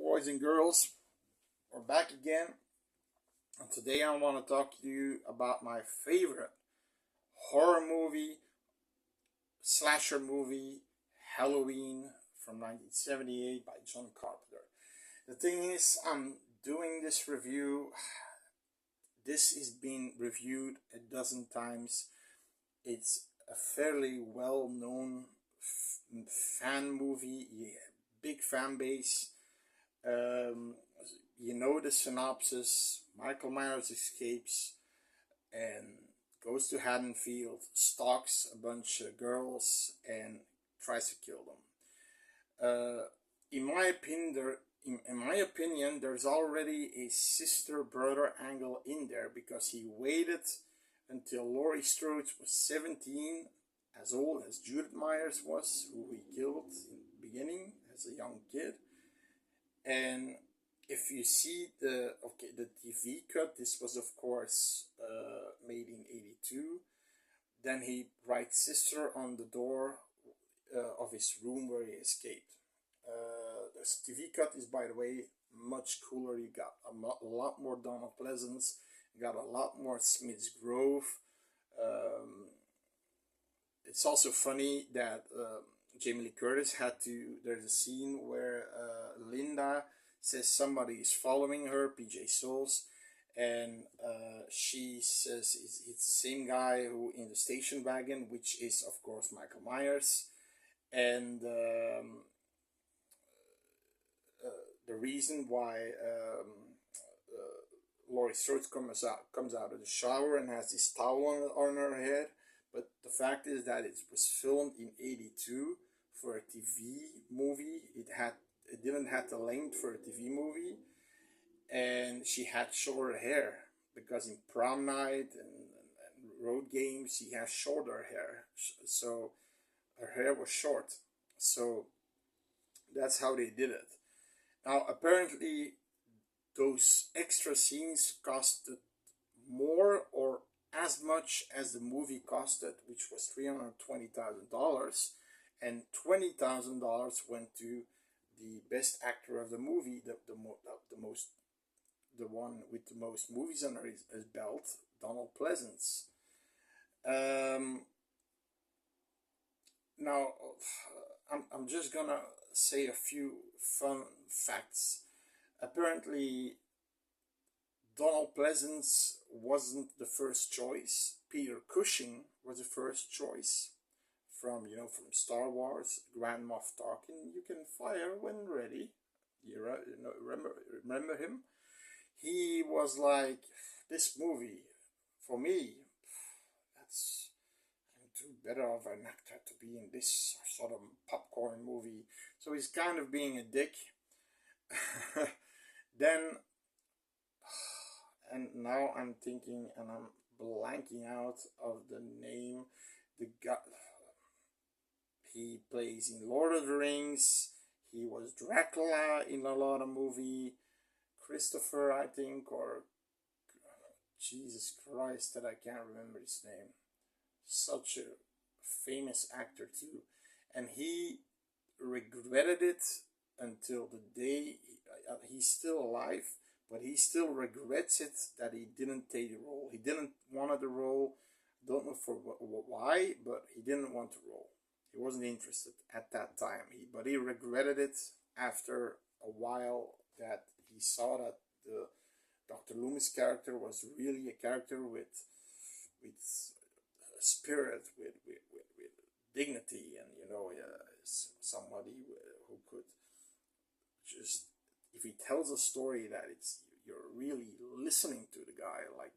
boys and girls. We're back again, and today I want to talk to you about my favorite horror movie, slasher movie, Halloween from 1978 by John Carpenter. The thing is, I'm doing this review. This is being reviewed a dozen times. It's a fairly well known fan movie, yeah, big fan base. Um, you know the synopsis. Michael Myers escapes and goes to Haddonfield, stalks a bunch of girls, and tries to kill them. In my opinion, there's already a sister-brother angle in there because he waited until Laurie Strode was 17, as old as Judith Myers was, who he killed in the beginning as a young kid. And if you see the TV cut, this was of course made in '82. Then he writes sister on the door of his room where he escaped. The TV cut is, by the way, much cooler. You got a lot more Donald Pleasance. You got a lot more Smith's Grove. Um, it's also funny that Jamie Lee Curtis had to. There's a scene where Linda says somebody is following her, PJ Souls, and she says it's the same guy who in the station wagon, which is of course Michael Myers, and the reason why Laurie Strode comes out of the shower and has this towel on her head. But the fact is that it was filmed in '82 for a TV movie. It didn't have the length for a TV movie, and she had shorter hair because in Prom Night and Road Games she has shorter hair, so her hair was short. So that's how they did it. Now apparently those extra scenes costed more or as much as the movie costed, which was $320,000, and $20,000 went to the best actor of the movie, the one with the most movies under his belt, Donald Pleasance. Um, Now, I'm just gonna say a few fun facts. Apparently, Donald Pleasance wasn't the first choice. Peter Cushing was the first choice from Star Wars. Grand Moff Tarkin, you can fire when ready. Remember him? He was like, this movie for me. That's I'm too better of an actor to be in this sort of popcorn movie. So he's kind of being a dick. Then and now I'm thinking and I'm blanking out of the name. The guy he plays in Lord of the Rings. He was Dracula in a lot of movie. Christopher, I think, or Jesus Christ, that I can't remember his name. Such a famous actor too, and he regretted it until the day he's still alive, but he still regrets it that he didn't take the role. He didn't want the role. Don't know for why, but he didn't want the role. He wasn't interested at that time. But he regretted it after a while that he saw that the Dr. Loomis character was really a character with spirit, with dignity, and somebody who could just, if he tells a story that you're really listening to the guy, like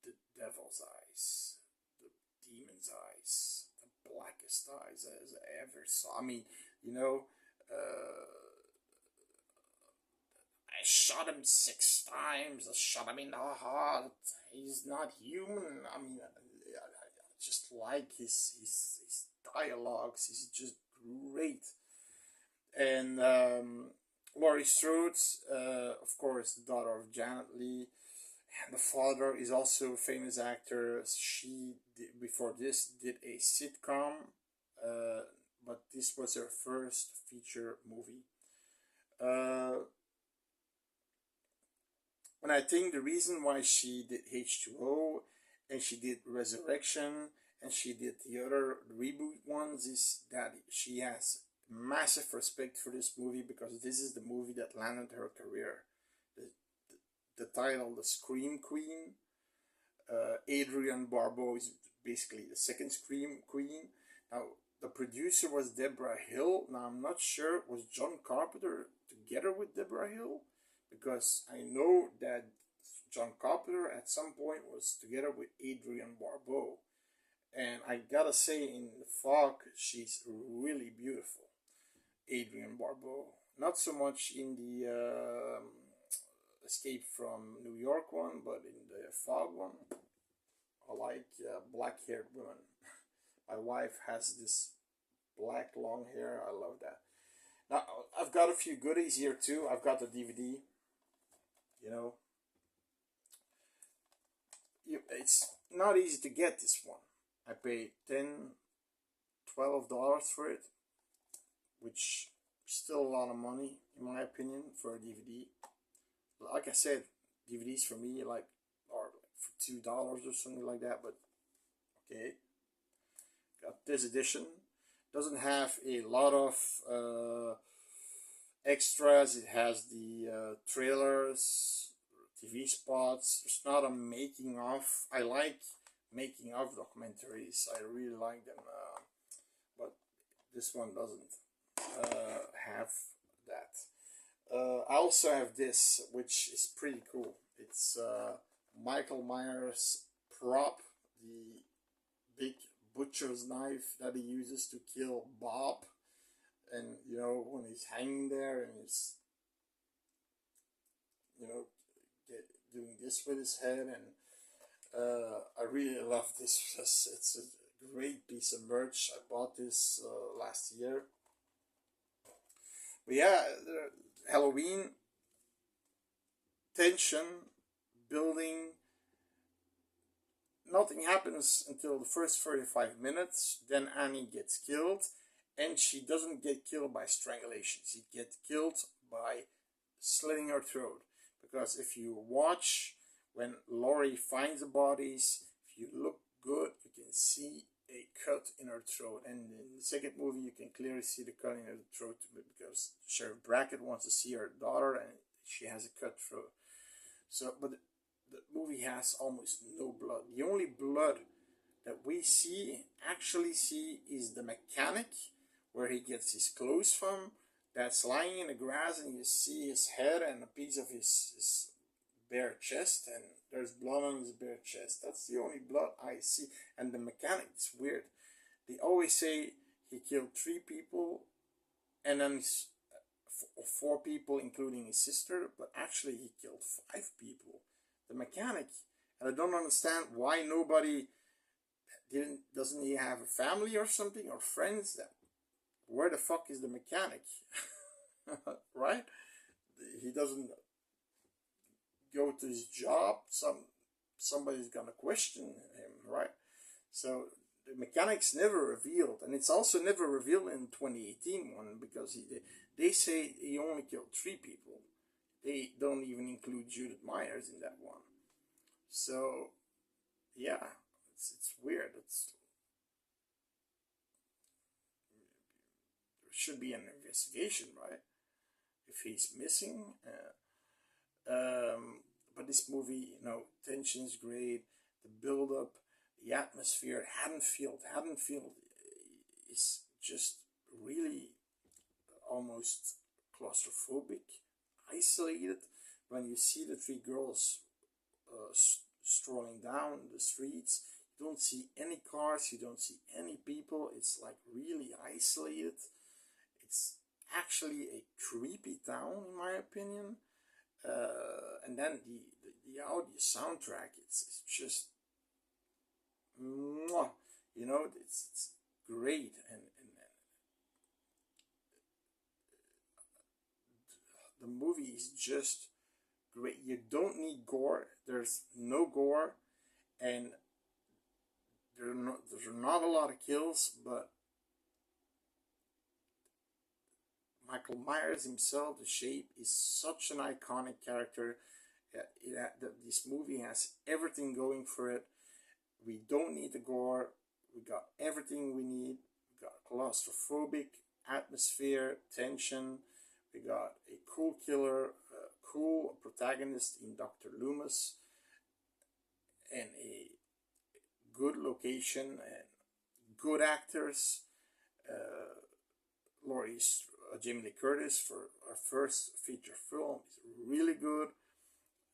the devil's eyes, the demon's eyes, the blackest eyes as I ever saw. I mean, you know, I shot him 6 times. I shot him in the heart. He's not human. I mean, I just like his dialogues. He's just great. And Laurie Strode, of course, the daughter of Janet Leigh, and the father is also a famous actor. She did, before this, did a sitcom, but this was her first feature movie. Uh, and I think the reason why she did H2O and she did Resurrection and she did the other reboot ones is that she has massive respect for this movie because this is the movie that landed her career. The, the title, The Scream Queen. Adrienne Barbeau is basically the second Scream Queen. Now, the producer was Deborah Hill. Now, I'm not sure, was John Carpenter together with Deborah Hill? Because I know that John Carpenter at some point was together with Adrienne Barbeau. And I gotta say, in The Fog, she's really beautiful. Adrienne Barbeau. Not so much in the Escape from New York one, but in the Fog one. I like black haired women. My wife has this black long hair. I love that. Now, I've got a few goodies here too. I've got the DVD. You know, it's not easy to get this one. I paid $10, $12 for it, which is still a lot of money in my opinion for a DVD. Like I said, DVDs for me like are for $2 or something like that. But okay, got this edition. Doesn't have a lot of extras. It has the trailers, TV spots. There's not a making of. I like making of documentaries. I really like them. But this one doesn't have that. I also have this, which is pretty cool. It's Michael Myers prop, the big butcher's knife that he uses to kill Bob. And you know, when he's hanging there and he's, you know, doing this with his head. And I really love this. It's a great piece of merch. I bought this last year. But yeah, Halloween tension building. Nothing happens until the first 35 minutes. Then Annie gets killed, and she doesn't get killed by strangulation. She gets killed by slitting her throat. Because if you watch when Laurie finds the bodies, if you look good, you can see a cut in her throat. And in the second movie, you can clearly see the cut in her throat because Sheriff Brackett wants to see her daughter, and she has a cut throat. So, but the movie has almost no blood. The only blood that we actually see, is the mechanic, where he gets his clothes from. That's lying in the grass, and you see his head and a piece of his bare chest, and there's blood on his bare chest. That's the only blood I see. And the mechanic is weird. They always say he killed 3 people, and then 4 people, including his sister, but actually he killed 5 people. The mechanic, and I don't understand why nobody doesn't he have a family or something, or friends? That where the fuck is the mechanic? Right? He doesn't go to his job. Somebody's gonna question him, right? So the mechanic's never revealed, and it's also never revealed in 2018 one, because they say he only killed 3 people. They don't even include Judith Myers in that one. So yeah, it's weird. There should be an investigation, right? If he's missing. But this movie, you know, tension's great. The build up, the atmosphere. Haddonfield is just really almost claustrophobic, isolated. When you see the 3 girls strolling down the streets, you don't see any cars, you don't see any people. It's like really isolated. It's actually a creepy town, in my opinion. And then the audio soundtrack, it's just, mwah, you know, it's great. And the movie is just great. You don't need gore. There's no gore, and there's not a lot of kills, but Michael Myers himself, the Shape, is such an iconic character. This movie has everything going for it. We don't need the gore. We got everything we need. We got claustrophobic atmosphere, tension. We got a cool killer, a cool protagonist in Dr. Loomis, and a good location and good actors. Jamie Lee Curtis for our first feature film is really good.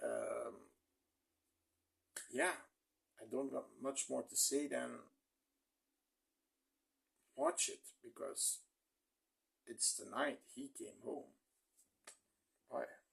Um, yeah, I don't got much more to say than watch it because it's the night he came home. Bye.